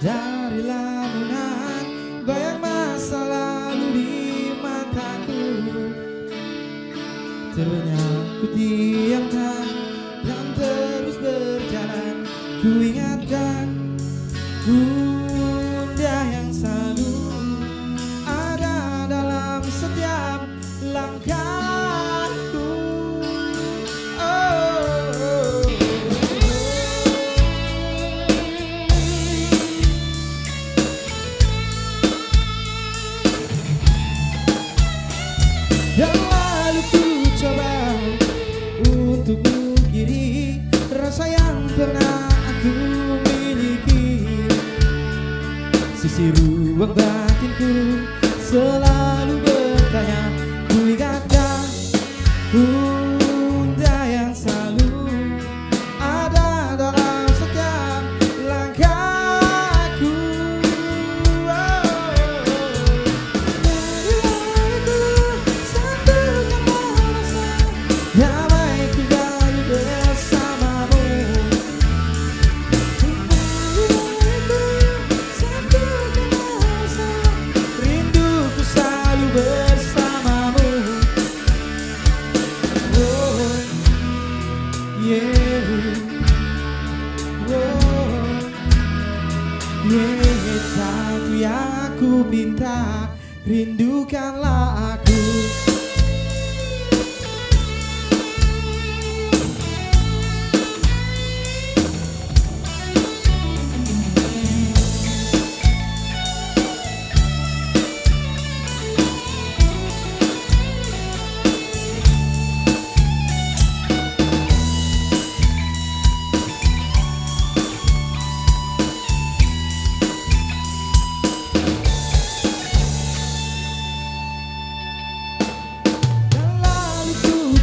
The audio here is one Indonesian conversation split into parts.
dari lamunan bayang masa lalu di mataku. Terbenam ku diamkan dan terus berjalan. Ku ingatkan Bunda yang selalu ada dalam setiap langkahku. Dan lalu ku coba untuk mengkiri rasa yang pernah aku miliki. Sisi ruang batinku selalu bertanya. Ku ingatkan Bunda yang selalu ada dalam setiap langkahku. Damai kembali bersamamu. Rinduku selalu bersamamu. Oh, yeah. Oh, yeah. Satu yang aku minta, rindukanlah aku.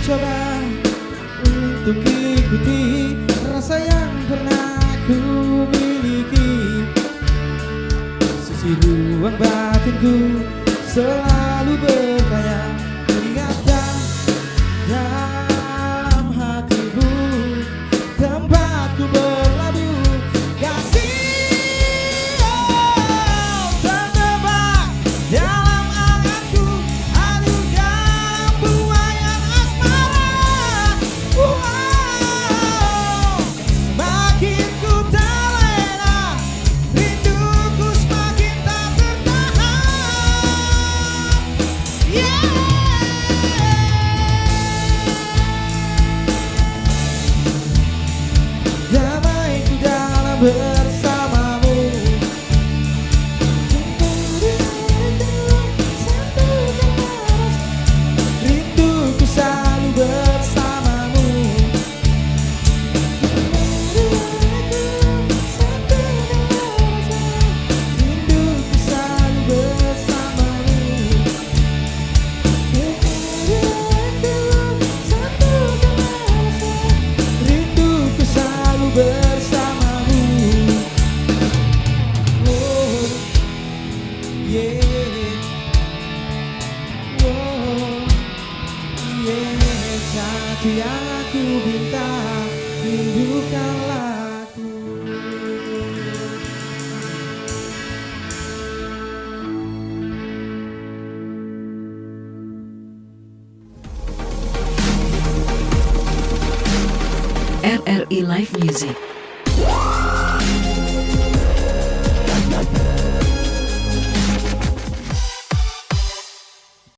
Coba untuk ikuti rasa yang pernah ku miliki. Sisi ruang batinku selalu bertanya. Ingatkan dalam hatimu tempatku berlabuh. Kasih terjebak dalam anganku. Aduh dalam buayan asmara. Semakin ku terlena, rinduku semakin tak tertahan. Damaiku dalam bersamamu. Rinduku selalu bersamamu. Rinduku selalu bersamamu. Rinduku selalu bersamamu. Oh, yeah. Oh, yeah. Satu yang aku minta, rindukanlah aku. RRI Live Music.